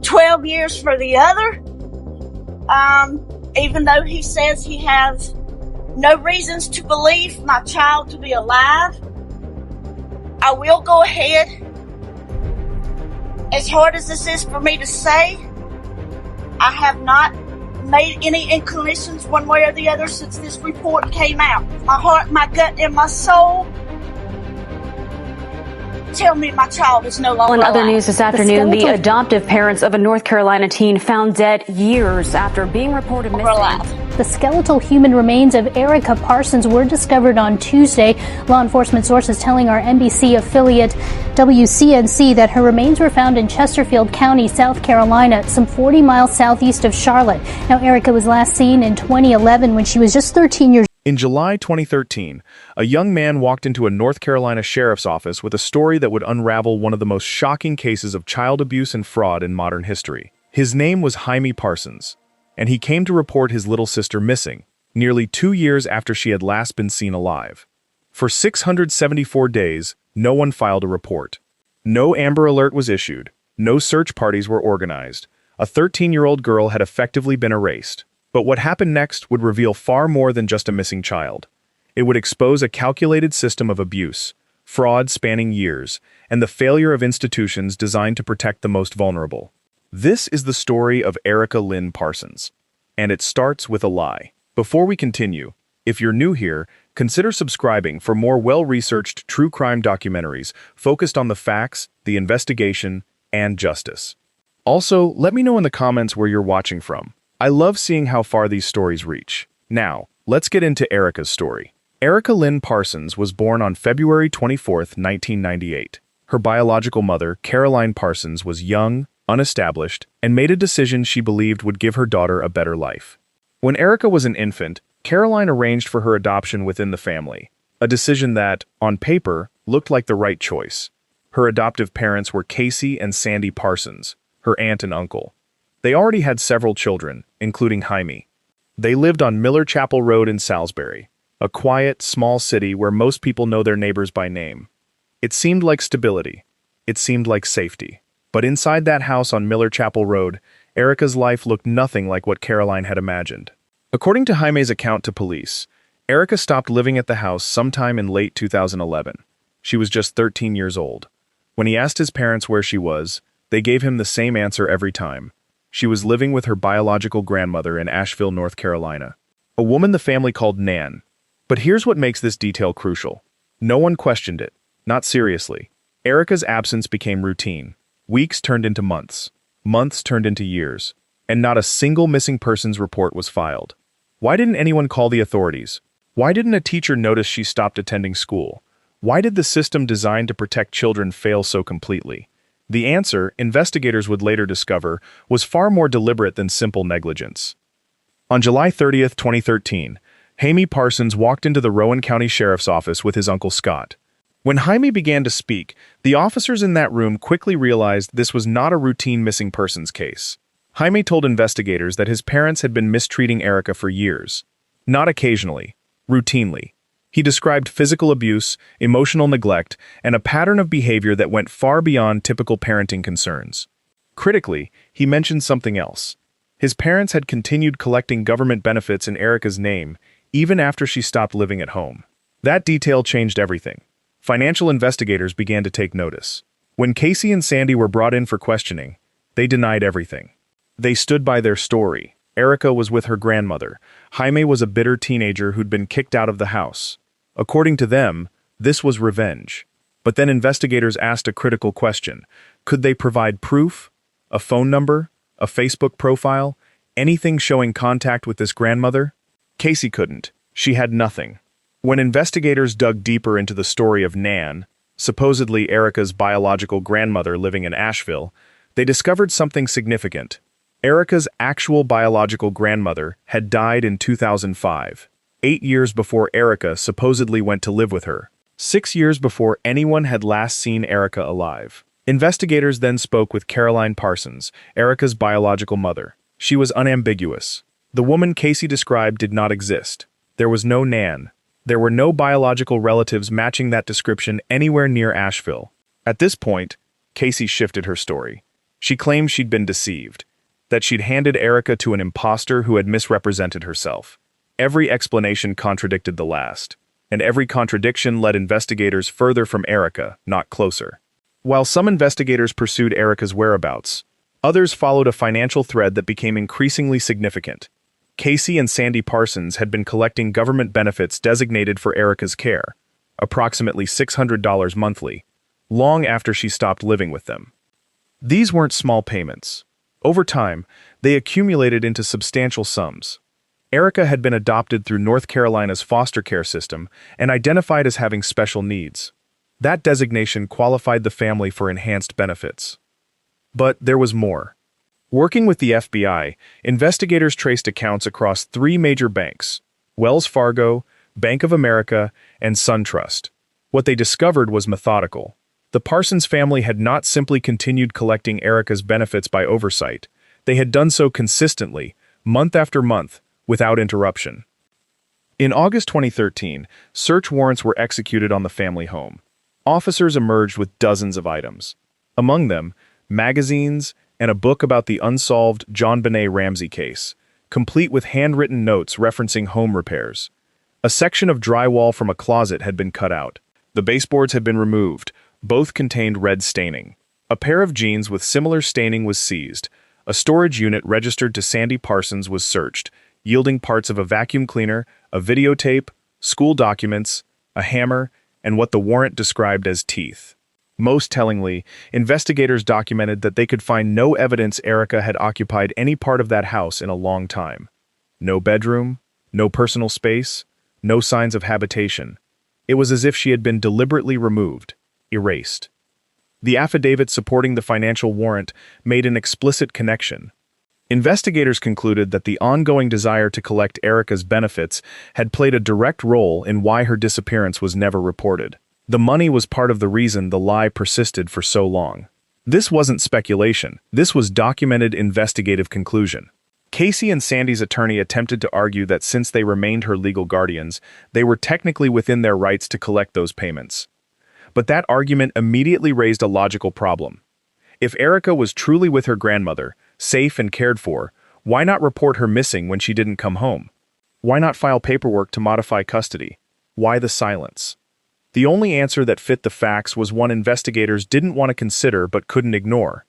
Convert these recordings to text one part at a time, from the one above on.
12 years for the other. Even though he says he has no reasons to believe my child to be alive, I will go ahead. As hard as this is for me to say, I have not made any inclinations one way or the other since this report came out. My heart, my gut, and my soul tell me my child is no longer alive. In other news this afternoon, the adoptive parents of a North Carolina teen found dead years after being reported missing. The skeletal human remains of Erica Parsons were discovered on Tuesday. Law enforcement sources telling our NBC affiliate WCNC that her remains were found in Chesterfield County, South Carolina, some 40 miles southeast of Charlotte. Now, Erica was last seen in 2011 when she was just 13 years old. In July 2013, a young man walked into a North Carolina sheriff's office with a story that would unravel one of the most shocking cases of child abuse and fraud in modern history. His name was Jaime Parsons, and he came to report his little sister missing, nearly 2 years after she had last been seen alive. For 674 days, no one filed a report. No Amber Alert was issued. No search parties were organized. A 13-year-old girl had effectively been erased. But what happened next would reveal far more than just a missing child. It would expose a calculated system of abuse, fraud spanning years, and the failure of institutions designed to protect the most vulnerable. This is the story of Erica Lynn Parsons, and it starts with a lie. Before we continue, if you're new here, consider subscribing for more well-researched true crime documentaries focused on the facts, the investigation, and justice. Also, let me know in the comments where you're watching from. I love seeing how far these stories reach. Now, let's get into Erica's story. Erica Lynn Parsons was born on February 24, 1998. Her biological mother, Caroline Parsons, was young, unestablished, and made a decision she believed would give her daughter a better life. When Erica was an infant, Caroline arranged for her adoption within the family, a decision that, on paper, looked like the right choice. Her adoptive parents were Casey and Sandy Parsons, her aunt and uncle. They already had several children, including Jaime. They lived on Miller Chapel Road in Salisbury, a quiet, small city where most people know their neighbors by name. It seemed like stability. It seemed like safety. But inside that house on Miller Chapel Road, Erica's life looked nothing like what Caroline had imagined. According to Jaime's account to police, Erica stopped living at the house sometime in late 2011. She was just 13 years old. When he asked his parents where she was, they gave him the same answer every time. She was living with her biological grandmother in Asheville, North Carolina, a woman the family called Nan. But here's what makes this detail crucial. No one questioned it, not seriously. Erica's absence became routine. Weeks turned into months. Months turned into years. And not a single missing persons report was filed. Why didn't anyone call the authorities? Why didn't a teacher notice she stopped attending school? Why did the system designed to protect children fail so completely? The answer, investigators would later discover, was far more deliberate than simple negligence. On July 30, 2013, Jaime Parsons walked into the Rowan County Sheriff's Office with his uncle Scott. When Jaime began to speak, the officers in that room quickly realized this was not a routine missing persons case. Jaime told investigators that his parents had been mistreating Erica for years. Not occasionally, routinely. He described physical abuse, emotional neglect, and a pattern of behavior that went far beyond typical parenting concerns. Critically, he mentioned something else. His parents had continued collecting government benefits in Erica's name, even after she stopped living at home. That detail changed everything. Financial investigators began to take notice. When Casey and Sandy were brought in for questioning, they denied everything. They stood by their story. Erica was with her grandmother. Jaime was a bitter teenager who'd been kicked out of the house. According to them, this was revenge. But then investigators asked a critical question. Could they provide proof? A phone number? A Facebook profile? Anything showing contact with this grandmother? Casey couldn't. She had nothing. When investigators dug deeper into the story of Nan, supposedly Erica's biological grandmother living in Asheville, they discovered something significant. Erica's actual biological grandmother had died in 2005, 8 years before Erica supposedly went to live with her, 6 years before anyone had last seen Erica alive. Investigators then spoke with Caroline Parsons, Erica's biological mother. She was unambiguous. The woman Casey described did not exist. There was no Nan. There were no biological relatives matching that description anywhere near Asheville. At this point, Casey shifted her story. She claimed she'd been deceived, that she'd handed Erica to an imposter who had misrepresented herself. Every explanation contradicted the last, and every contradiction led investigators further from Erica, not closer. While some investigators pursued Erica's whereabouts, others followed a financial thread that became increasingly significant. Casey and Sandy Parsons had been collecting government benefits designated for Erica's care, approximately $600 monthly, long after she stopped living with them. These weren't small payments. Over time, they accumulated into substantial sums. Erica had been adopted through North Carolina's foster care system and identified as having special needs. That designation qualified the family for enhanced benefits. But there was more. Working with the FBI, investigators traced accounts across 3 major banks: Wells Fargo, Bank of America, and SunTrust. What they discovered was methodical. The Parsons family had not simply continued collecting Erica's benefits by oversight. They had done so consistently, month after month, without interruption. In August 2013, search warrants were executed on the family home. Officers emerged with dozens of items. Among them, magazines and a book about the unsolved JonBenet Ramsey case, complete with handwritten notes referencing home repairs. A section of drywall from a closet had been cut out. The baseboards had been removed. Both contained red staining. A pair of jeans with similar staining was seized. A storage unit registered to Sandy Parsons was searched, yielding parts of a vacuum cleaner, a videotape, school documents, a hammer, and what the warrant described as teeth. Most tellingly, investigators documented that they could find no evidence Erica had occupied any part of that house in a long time. No bedroom, no personal space, no signs of habitation. It was as if she had been deliberately removed, erased. The affidavit supporting the financial warrant made an explicit connection. Investigators concluded that the ongoing desire to collect Erica's benefits had played a direct role in why her disappearance was never reported. The money was part of the reason the lie persisted for so long. This wasn't speculation. This was documented investigative conclusion. Casey and Sandy's attorney attempted to argue that since they remained her legal guardians, they were technically within their rights to collect those payments. But that argument immediately raised a logical problem. If Erica was truly with her grandmother, safe and cared for, why not report her missing when she didn't come home? Why not file paperwork to modify custody? Why the silence? The only answer that fit the facts was one investigators didn't want to consider but couldn't ignore.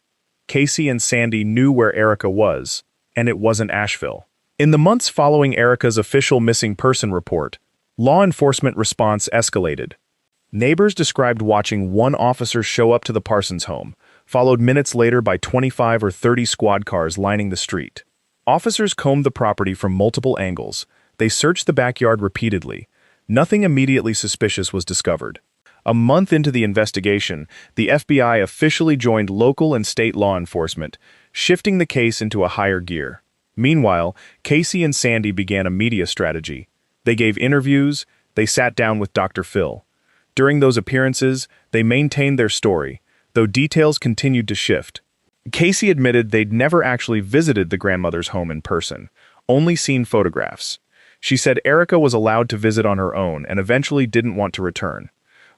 Casey and Sandy knew where Erica was, and it wasn't Asheville. In the months following Erica's official missing person report, law enforcement response escalated. Neighbors described watching one officer show up to the Parsons home, followed minutes later by 25 or 30 squad cars lining the street. Officers combed the property from multiple angles. They searched the backyard repeatedly. Nothing immediately suspicious was discovered. A month into the investigation, the FBI officially joined local and state law enforcement, shifting the case into a higher gear. Meanwhile, Casey and Sandy began a media strategy. They gave interviews. They sat down with Dr. Phil. During those appearances, they maintained their story, though details continued to shift. Casey admitted they'd never actually visited the grandmother's home in person, only seen photographs. She said Erica was allowed to visit on her own and eventually didn't want to return.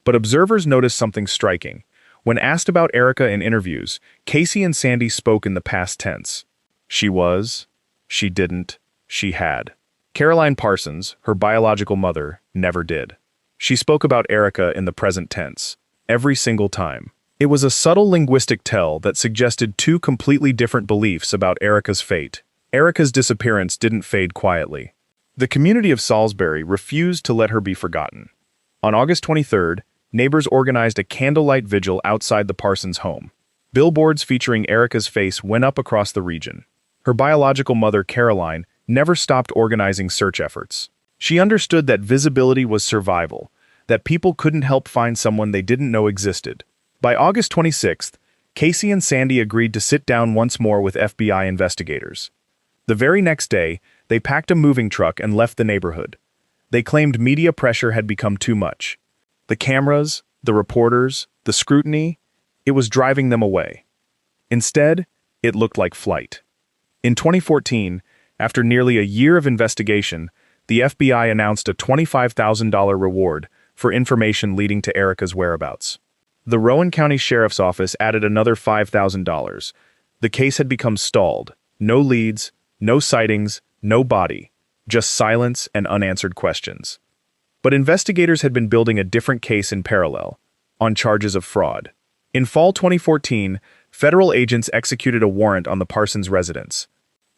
But observers noticed something striking. When asked about Erica in interviews, Casey and Sandy spoke in the past tense. She was, she didn't, she had. Caroline Parsons, her biological mother, never did. She spoke about Erica in the present tense, every single time. It was a subtle linguistic tell that suggested 2 completely different beliefs about Erica's fate. Erica's disappearance didn't fade quietly. The community of Salisbury refused to let her be forgotten. On August 23rd, neighbors organized a candlelight vigil outside the Parsons home. Billboards featuring Erica's face went up across the region. Her biological mother, Caroline, never stopped organizing search efforts. She understood that visibility was survival, that people couldn't help find someone they didn't know existed. By August 26th, Casey and Sandy agreed to sit down once more with FBI investigators. The very next day, they packed a moving truck and left the neighborhood. They claimed media pressure had become too much. The cameras, the reporters, the scrutiny, it was driving them away. Instead, it looked like flight. In 2014, after nearly a year of investigation, the FBI announced a $25,000 reward for information leading to Erica's whereabouts. The Rowan County Sheriff's Office added another $5,000, The case had become stalled. No leads, no sightings, no body, just silence and unanswered questions. But investigators had been building a different case in parallel, on charges of fraud. In fall 2014, federal agents executed a warrant on the Parsons residence.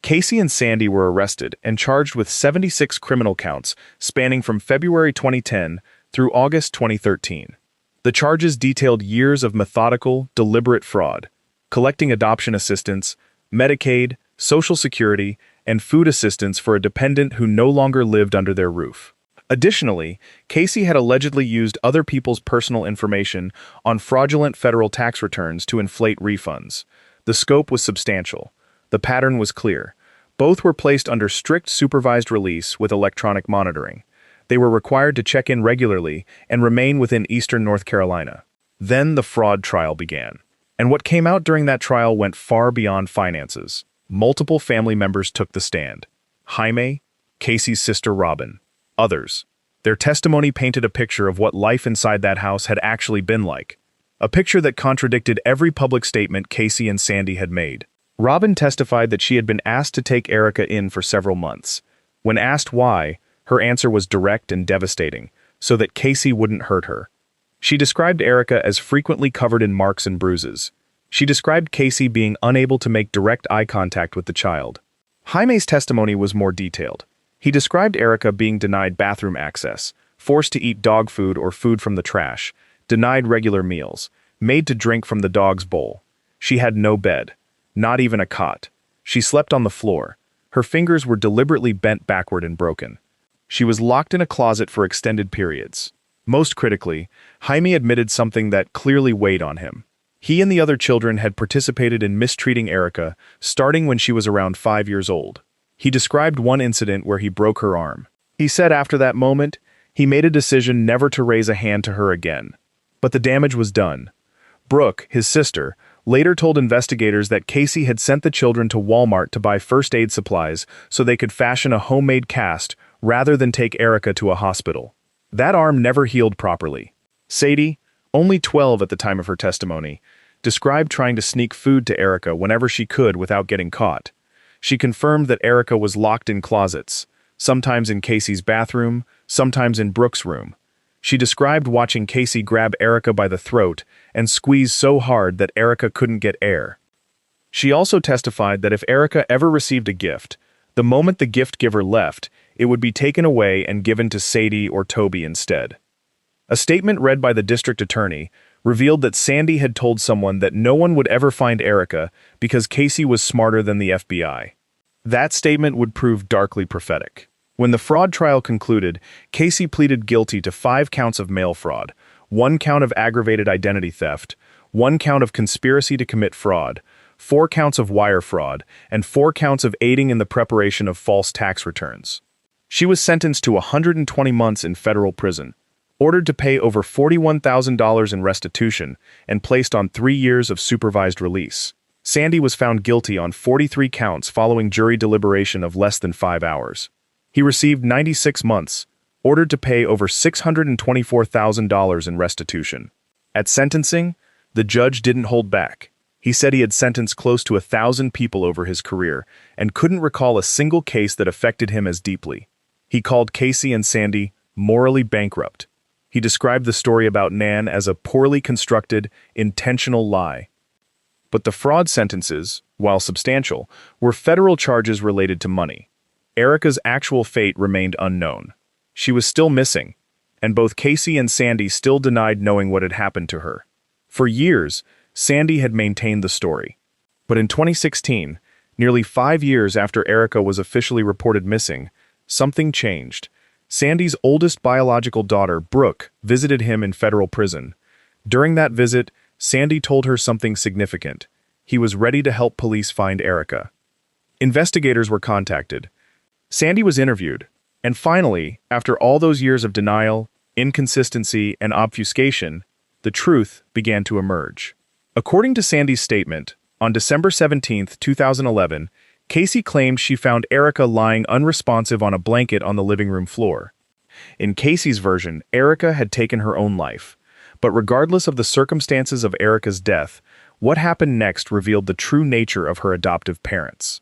Casey and Sandy were arrested and charged with 76 criminal counts spanning from February 2010 through August 2013. The charges detailed years of methodical, deliberate fraud, collecting adoption assistance, Medicaid, Social Security, and food assistance for a dependent who no longer lived under their roof. Additionally, Casey had allegedly used other people's personal information on fraudulent federal tax returns to inflate refunds. The scope was substantial. The pattern was clear. Both were placed under strict supervised release with electronic monitoring. They were required to check in regularly and remain within eastern North Carolina. Then the fraud trial began. And what came out during that trial went far beyond finances. Multiple family members took the stand. Jaime, Casey's sister Robin, others. Their testimony painted a picture of what life inside that house had actually been like. A picture that contradicted every public statement Casey and Sandy had made. Robin testified that she had been asked to take Erica in for several months. When asked why, her answer was direct and devastating, so that Casey wouldn't hurt her. She described Erica as frequently covered in marks and bruises. She described Casey being unable to make direct eye contact with the child. Jaime's testimony was more detailed. He described Erica being denied bathroom access, forced to eat dog food or food from the trash, denied regular meals, made to drink from the dog's bowl. She had no bed, not even a cot. She slept on the floor. Her fingers were deliberately bent backward and broken. She was locked in a closet for extended periods. Most critically, Jaime admitted something that clearly weighed on him. He and the other children had participated in mistreating Erica, starting when she was around 5 years old. He described one incident where he broke her arm. He said after that moment, he made a decision never to raise a hand to her again. But the damage was done. Brooke, his sister, later told investigators that Casey had sent the children to Walmart to buy first aid supplies so they could fashion a homemade cast rather than take Erica to a hospital. That arm never healed properly. Sadie, only 12 at the time of her testimony, described trying to sneak food to Erica whenever she could without getting caught. She confirmed that Erica was locked in closets, sometimes in Casey's bathroom, sometimes in Brooke's room. She described watching Casey grab Erica by the throat and squeeze so hard that Erica couldn't get air. She also testified that if Erica ever received a gift, the moment the gift giver left, it would be taken away and given to Sadie or Toby instead. A statement read by the district attorney revealed that Sandy had told someone that no one would ever find Erica because Casey was smarter than the FBI. That statement would prove darkly prophetic. When the fraud trial concluded, Casey pleaded guilty to 5 counts of mail fraud, 1 count of aggravated identity theft, 1 count of conspiracy to commit fraud, 4 counts of wire fraud, and 4 counts of aiding in the preparation of false tax returns. She was sentenced to 120 months in federal prison, ordered to pay over $41,000 in restitution, and placed on 3 years of supervised release. Sandy was found guilty on 43 counts following jury deliberation of less than 5 hours. He received 96 months, ordered to pay over $624,000 in restitution. At sentencing, the judge didn't hold back. He said he had sentenced close to 1,000 people over his career and couldn't recall a single case that affected him as deeply. He called Casey and Sandy morally bankrupt. He described the story about Nan as a poorly constructed, intentional lie. But the fraud sentences, while substantial, were federal charges related to money. Erica's actual fate remained unknown. She was still missing, and both Casey and Sandy still denied knowing what had happened to her. For years, Sandy had maintained the story. But in 2016, nearly 5 years after Erica was officially reported missing, something changed. Sandy's oldest biological daughter, Brooke, visited him in federal prison. During that visit, Sandy told her something significant. He was ready to help police find Erica. Investigators were contacted. Sandy was interviewed. And finally, after all those years of denial, inconsistency, and obfuscation, the truth began to emerge. According to Sandy's statement, on December 17, 2011, Casey claimed she found Erica lying unresponsive on a blanket on the living room floor. In Casey's version, Erica had taken her own life. But regardless of the circumstances of Erica's death, What happened next revealed the true nature of her adoptive parents.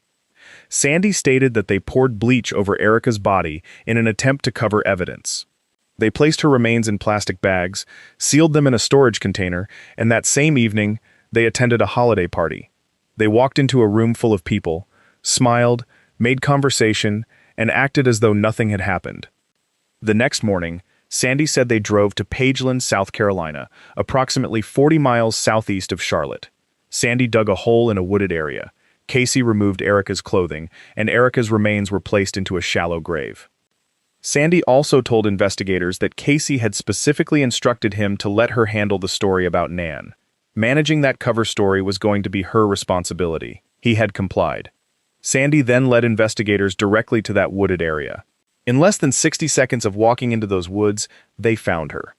Sandy stated that they poured bleach over Erica's body in an attempt to cover evidence. They placed her remains in plastic bags, sealed them in a storage container, and that same evening, they attended a holiday party. They walked into a room full of people, smiled, made conversation, and acted as though nothing had happened. The next morning, Sandy said they drove to Pageland, South Carolina, approximately 40 miles southeast of Charlotte. Sandy dug a hole in a wooded area. Casey removed Erica's clothing, and Erica's remains were placed into a shallow grave. Sandy also told investigators that Casey had specifically instructed him to let her handle the story about Nan. Managing that cover story was going to be her responsibility. He had complied. Sandy then led investigators directly to that wooded area. In less than 60 seconds of walking into those woods, they found her.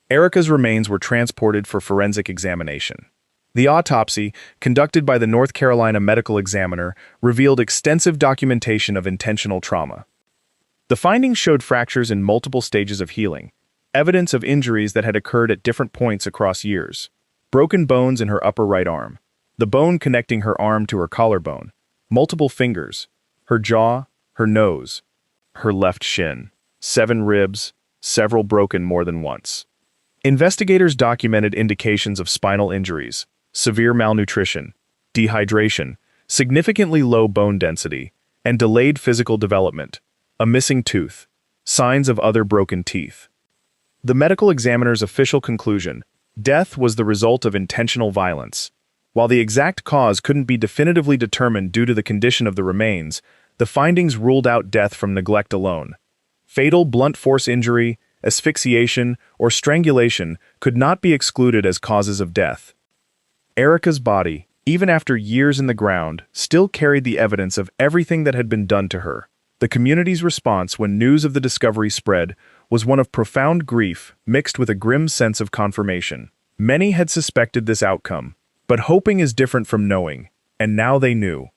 Erica's remains were transported for forensic examination. The autopsy, conducted by the North Carolina medical examiner, revealed extensive documentation of intentional trauma. The findings showed fractures in multiple stages of healing, evidence of injuries that had occurred at different points across years, broken bones in her upper right arm, the bone connecting her arm to her collarbone, multiple fingers, her jaw, her nose, her left shin, 7 ribs, several broken more than once. Investigators documented indications of spinal injuries, severe malnutrition, dehydration, significantly low bone density, and delayed physical development, a missing tooth, signs of other broken teeth. The medical examiner's official conclusion: death was the result of intentional violence. While the exact cause couldn't be definitively determined due to the condition of the remains, the findings ruled out death from neglect alone. Fatal blunt force injury, asphyxiation, or strangulation could not be excluded as causes of death. Erica's body, even after years in the ground, still carried the evidence of everything that had been done to her. The community's response when news of the discovery spread was one of profound grief mixed with a grim sense of confirmation. Many had suspected this outcome, but hoping is different from knowing, and now they knew.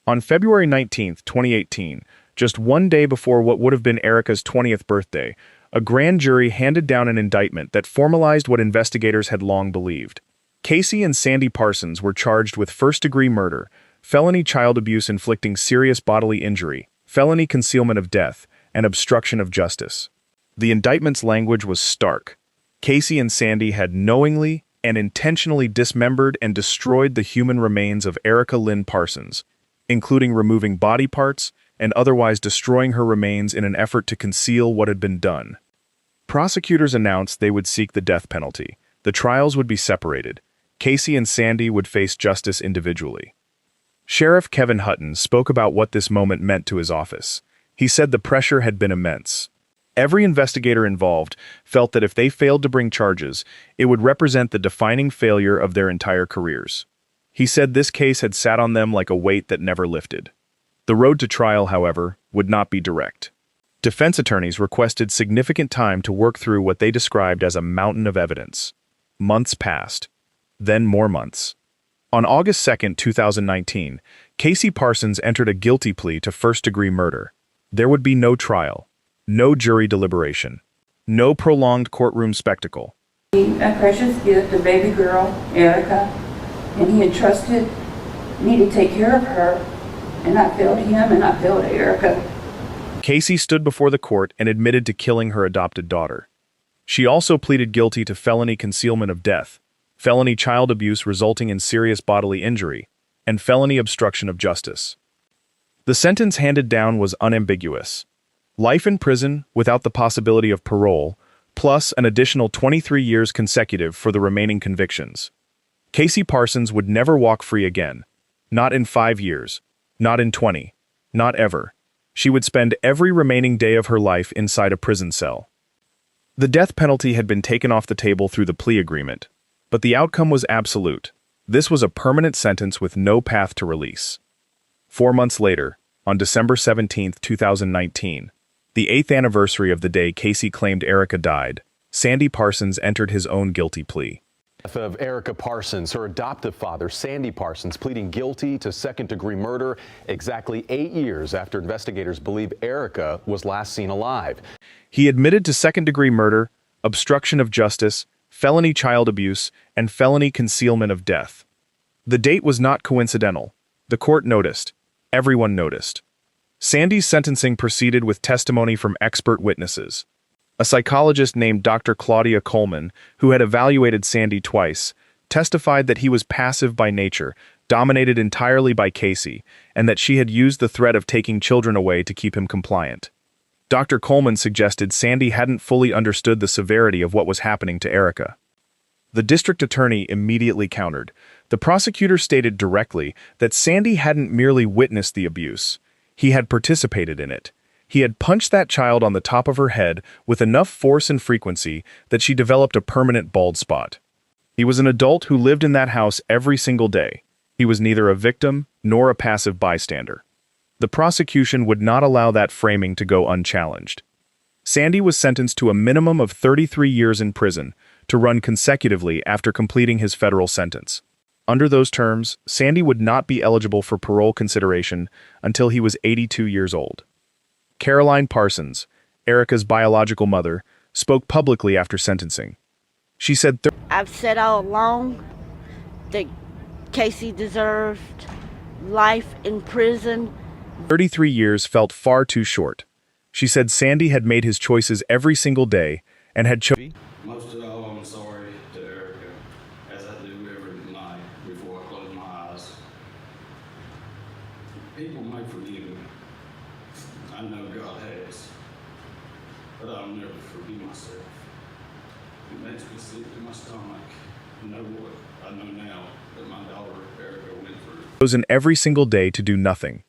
On February 19, 2018, just one day before what would have been Erica's 20th birthday, a grand jury handed down an indictment that formalized what investigators had long believed. Casey and Sandy Parsons were charged with first-degree murder, felony child abuse inflicting serious bodily injury, felony concealment of death, and obstruction of justice. The indictment's language was stark. Casey and Sandy had knowingly and intentionally dismembered and destroyed the human remains of Erica Lynn Parsons, including removing body parts and otherwise destroying her remains in an effort to conceal what had been done. Prosecutors announced they would seek the death penalty. The trials would be separated. Casey and Sandy would face justice individually. Sheriff Kevin Hutton spoke about what this moment meant to his office. He said the pressure had been immense. Every investigator involved felt that if they failed to bring charges, it would represent the defining failure of their entire careers. He said this case had sat on them like a weight that never lifted. The road to trial, however, would not be direct. Defense attorneys requested significant time to work through what they described as a mountain of evidence. Months passed. Then more months. On August 2, 2019, Casey Parsons entered a guilty plea to first-degree murder. There would be no trial, no jury deliberation, no prolonged courtroom spectacle. A precious gift, a baby girl, Erica, and he entrusted me to take care of her, and I failed him and I failed Erica. Casey stood before the court and admitted to killing her adopted daughter. She also pleaded guilty to felony concealment of death, felony child abuse resulting in serious bodily injury, and felony obstruction of justice. The sentence handed down was unambiguous: life in prison without the possibility of parole, plus an additional 23 years consecutive for the remaining convictions. Casey Parsons would never walk free again. Not in 5 years. Not in 20. Not ever. She would spend every remaining day of her life inside a prison cell. The death penalty had been taken off the table through the plea agreement, but the outcome was absolute. This was a permanent sentence with no path to release. 4 months later, on December 17, 2019, the 8th anniversary of the day Casey claimed Erica died, Sandy Parsons entered his own guilty plea. Of Erica Parsons, her adoptive father, Sandy Parsons, pleading guilty to second-degree murder exactly 8 years after investigators believe Erica was last seen alive. He admitted to second-degree murder, obstruction of justice, felony child abuse, and felony concealment of death. The date was not coincidental. The court noticed. Everyone noticed. Sandy's sentencing proceeded with testimony from expert witnesses. A psychologist named Dr. Claudia Coleman, who had evaluated Sandy twice, testified that he was passive by nature, dominated entirely by Casey, and that she had used the threat of taking children away to keep him compliant. Dr. Coleman suggested Sandy hadn't fully understood the severity of what was happening to Erica. The district attorney immediately countered. The prosecutor stated directly that Sandy hadn't merely witnessed the abuse. He had participated in it. He had punched that child on the top of her head with enough force and frequency that she developed a permanent bald spot. He was an adult who lived in that house every single day. He was neither a victim nor a passive bystander. The prosecution would not allow that framing to go unchallenged. Sandy was sentenced to a minimum of 33 years in prison to run consecutively after completing his federal sentence. Under those terms, Sandy would not be eligible for parole consideration until he was 82 years old. Caroline Parsons, Erica's biological mother, spoke publicly after sentencing. She said, I've said all along that Casey deserved life in prison. 33 years felt far too short. She said Sandy had made his choices every single day and had chosen. Most of all, I'm sorry to Erica, as I do every night before I close my eyes. People may forgive me. I know God has. But I'll never forgive myself. It makes me sick to my stomach. I know what I know now that my daughter Erica went through. Chosen every single day to do nothing.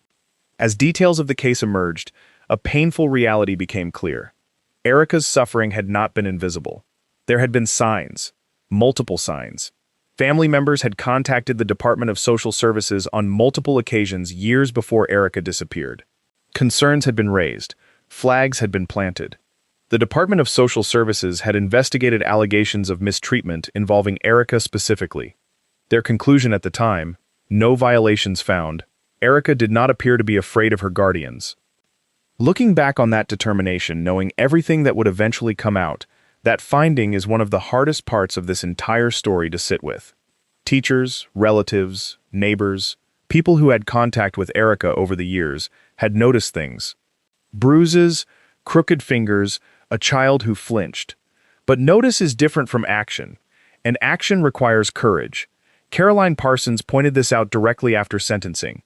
As details of the case emerged, a painful reality became clear. Erica's suffering had not been invisible. There had been signs, multiple signs. Family members had contacted the Department of Social Services on multiple occasions years before Erica disappeared. Concerns had been raised, flags had been planted. The Department of Social Services had investigated allegations of mistreatment involving Erica specifically. Their conclusion at the time, no violations found. Erica did not appear to be afraid of her guardians. Looking back on that determination, knowing everything that would eventually come out, that finding is one of the hardest parts of this entire story to sit with. Teachers, relatives, neighbors, people who had contact with Erica over the years had noticed things. Bruises, crooked fingers, a child who flinched. But notice is different from action, and action requires courage. Caroline Parsons pointed this out directly after sentencing.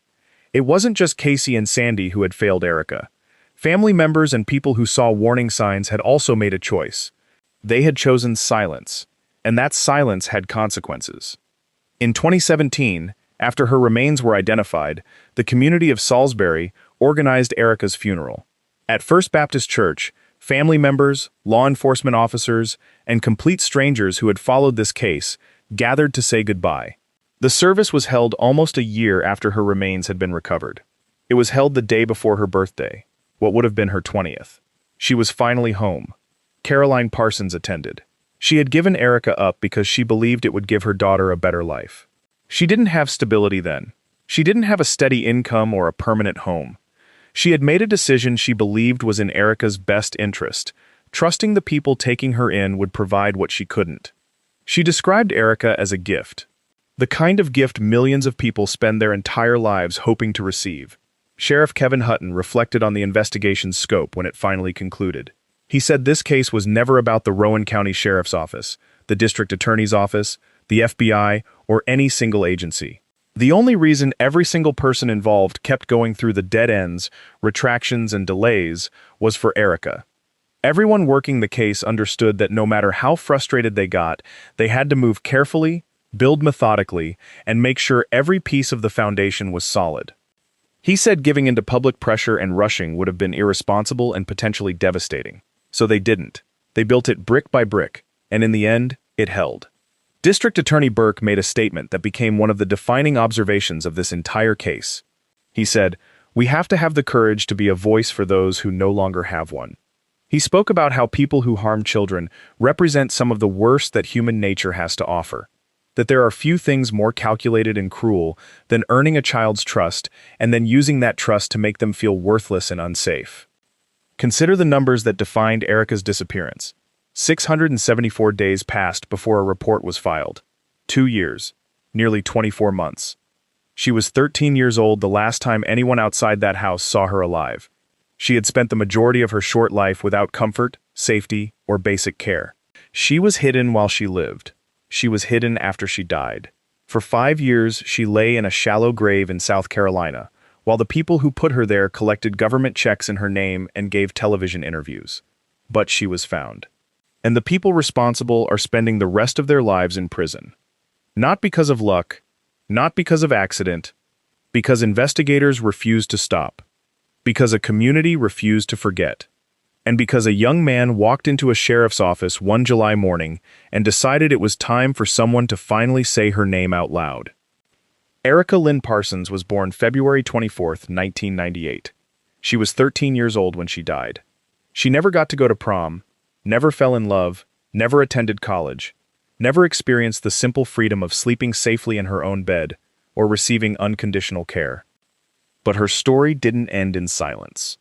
It wasn't just Casey and Sandy who had failed Erica. Family members and people who saw warning signs had also made a choice. They had chosen silence, and that silence had consequences. In 2017, after her remains were identified, the community of Salisbury organized Erica's funeral. At First Baptist Church, family members, law enforcement officers, and complete strangers who had followed this case gathered to say goodbye. The service was held almost a year after her remains had been recovered. It was held the day before her birthday, what would have been her 20th. She was finally home. Caroline Parsons attended. She had given Erica up because she believed it would give her daughter a better life. She didn't have stability then. She didn't have a steady income or a permanent home. She had made a decision she believed was in Erica's best interest, trusting the people taking her in would provide what she couldn't. She described Erica as a gift. The kind of gift millions of people spend their entire lives hoping to receive. Sheriff Kevin Hutton reflected on the investigation's scope when it finally concluded. He said this case was never about the Rowan County Sheriff's Office, the District Attorney's Office, the FBI, or any single agency. The only reason every single person involved kept going through the dead ends, retractions, and delays was for Erica. Everyone working the case understood that no matter how frustrated they got, they had to move carefully, build methodically, and make sure every piece of the foundation was solid. He said giving into public pressure and rushing would have been irresponsible and potentially devastating. So they didn't. They built it brick by brick, and in the end, it held. District Attorney Burke made a statement that became one of the defining observations of this entire case. He said, "We have to have the courage to be a voice for those who no longer have one." He spoke about how people who harm children represent some of the worst that human nature has to offer. That there are few things more calculated and cruel than earning a child's trust and then using that trust to make them feel worthless and unsafe. Consider the numbers that defined Erica's disappearance. 674 days passed before a report was filed. 2 years. nearly 24 months. She was 13 years old the last time anyone outside that house saw her alive. She had spent the majority of her short life without comfort, safety, or basic care. She was hidden while she lived. She was hidden after she died. For 5 years, she lay in a shallow grave in South Carolina, while the people who put her there collected government checks in her name and gave television interviews. But she was found. And the people responsible are spending the rest of their lives in prison. Not because of luck, not because of accident, because investigators refused to stop, because a community refused to forget, and because a young man walked into a sheriff's office one July morning and decided it was time for someone to finally say her name out loud. Erica Lynn Parsons was born February 24, 1998. She was 13 years old when she died. She never got to go to prom, never fell in love, never attended college, never experienced the simple freedom of sleeping safely in her own bed or receiving unconditional care. But her story didn't end in silence.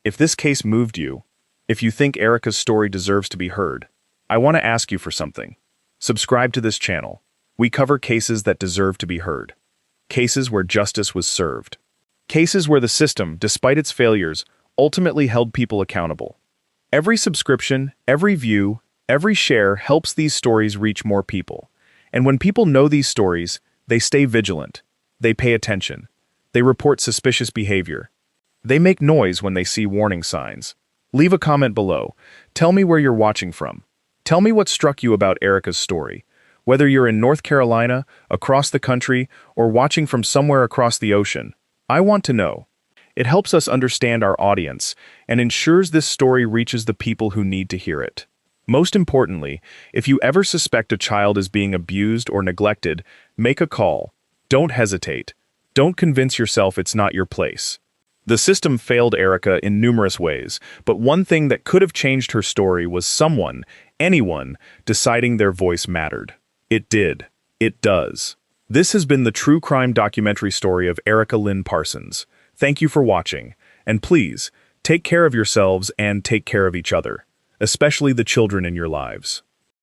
If this case moved you, if you think Erica's story deserves to be heard, I want to ask you for something. Subscribe to this channel. We cover cases that deserve to be heard. Cases where justice was served. Cases where the system, despite its failures, ultimately held people accountable. Every subscription, every view, every share helps these stories reach more people. And when people know these stories, they stay vigilant. They pay attention. They report suspicious behavior. They make noise when they see warning signs. Leave a comment below. Tell me where you're watching from. Tell me what struck you about Erica's story. Whether you're in North Carolina, across the country, or watching from somewhere across the ocean, I want to know. It helps us understand our audience and ensures this story reaches the people who need to hear it. Most importantly, if you ever suspect a child is being abused or neglected, make a call. Don't hesitate. Don't convince yourself it's not your place. The system failed Erica in numerous ways, but one thing that could have changed her story was someone, anyone, deciding their voice mattered. It did. It does. This has been the true crime documentary story of Erica Lynn Parsons. Thank you for watching, and please, take care of yourselves and take care of each other, especially the children in your lives.